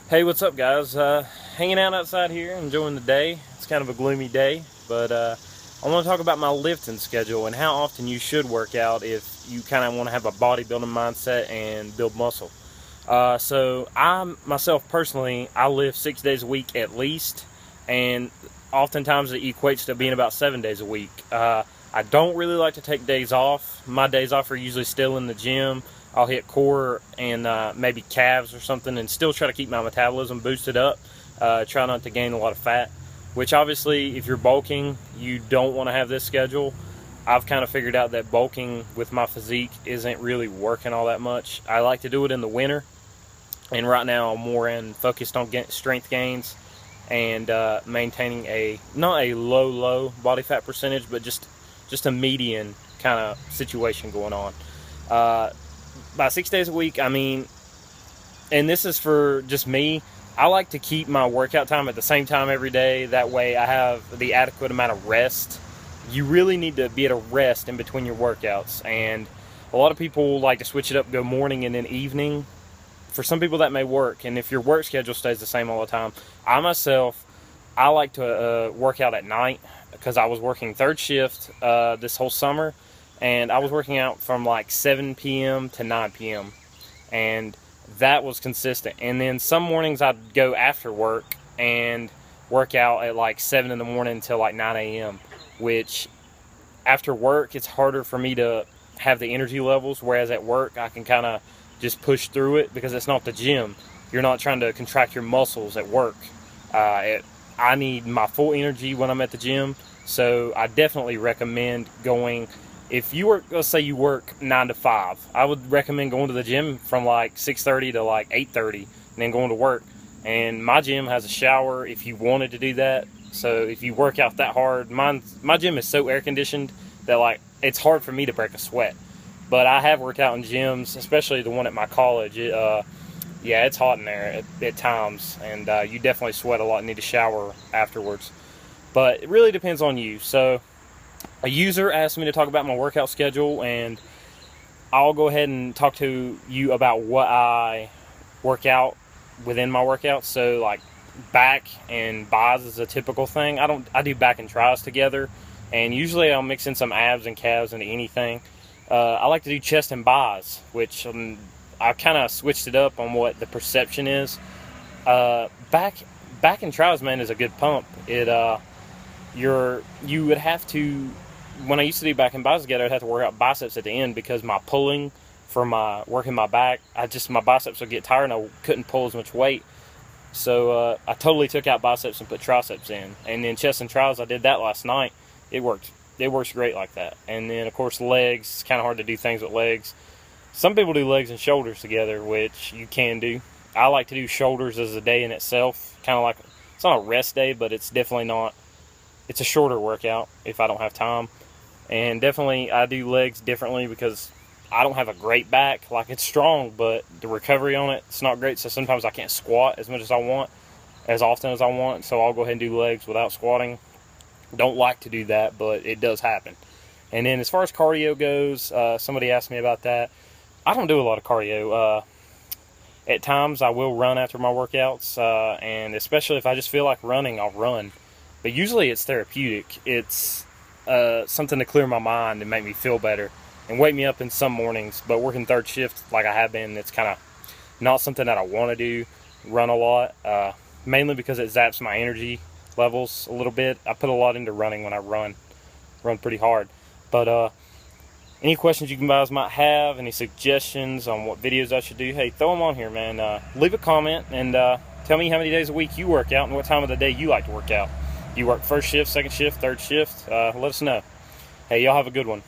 Hey, what's up, guys? Hanging out outside here, enjoying the day. It's kind of a gloomy day, but I want to talk about my lifting schedule and how often you should work out if you kind of want to have a bodybuilding mindset and build muscle. So I myself personally, I lift 6 days a week at least, and oftentimes it equates to being about 7 days a week. I don't really like to take days off. My days off are usually still in the gym. I'll hit core and maybe calves or something, and still try to keep my metabolism boosted up. Try not to gain a lot of fat, which obviously if you're bulking, you don't want to have this schedule. I've kind of figured out that bulking with my physique isn't really working all that much. I like to do it in the winter, and right now I'm more focused on strength gains and maintaining not a low body fat percentage, but just a median kind of situation going on. By 6 days a week, I mean, and this is for just me, I like to keep my workout time at the same time every day. That way I have the adequate amount of rest. You really need to be able to rest in between your workouts, and a lot of people like to switch it up, go morning and then evening. For some people that may work, and if your work schedule stays the same all the time, I like to work out at night because I was working third shift this whole summer, and I was working out from like 7 p.m. to 9 p.m. and that was consistent. And then some mornings I'd go after work and work out at like 7 in the morning until like 9 a.m., which after work it's harder for me to have the energy levels, whereas at work I can kind of just push through it because it's not the gym. You're not trying to contract your muscles at work. I need my full energy when I'm at the gym, so I definitely recommend going. If you work, let's say you work 9 to 5, I would recommend going to the gym from like 6:30 to like 8:30 and then going to work. And my gym has a shower if you wanted to do that. So if you work out that hard, my gym is so air conditioned that like it's hard for me to break a sweat. But I have worked out in gyms, especially the one at my college. Yeah, it's hot in there at times, and you definitely sweat a lot and need to shower afterwards. But it really depends on you. So a user asked me to talk about my workout schedule, and I'll go ahead and talk to you about what I work out within my workouts. So like back and bis is a typical thing. I do back and tris together, and usually I'll mix in some abs and calves into anything. I like to do chest and bis, which I kind of switched it up on what the perception is. Back and tris, man, is a good pump. You would have to, when I used to do back and bis together, I'd have to work out biceps at the end because my pulling for working my back, my biceps would get tired and I couldn't pull as much weight. So I totally took out biceps and put triceps in. And then chest and tris, I did that last night. It worked. It works great like that. And then of course legs, it's kind of hard to do things with legs. Some people do legs and shoulders together, which you can do. I like to do shoulders as a day in itself, kind of like, it's not a rest day, but it's definitely not, it's a shorter workout if I don't have time. And definitely I do legs differently because I don't have a great back. Like, it's strong, but the recovery on it, it's not great. So sometimes I can't squat as much as I want, as often as I want. So I'll go ahead and do legs without squatting. Don't like to do that, but it does happen. And then as far as cardio goes, somebody asked me about that. I don't do a lot of cardio. At times I will run after my workouts, and especially if I just feel like running, I'll run. But usually it's therapeutic. It's something to clear my mind and make me feel better and wake me up in some mornings. But working third shift like I have been, it's kind of not something that I want to do, run a lot, mainly because it zaps my energy levels a little bit. I put a lot into running when I run pretty hard. But any questions you guys might have, any suggestions on what videos I should do, hey, throw them on here, man. Leave a comment and tell me how many days a week you work out and what time of the day you like to work out. You work first shift, second shift, third shift? Let us know. Hey, y'all have a good one.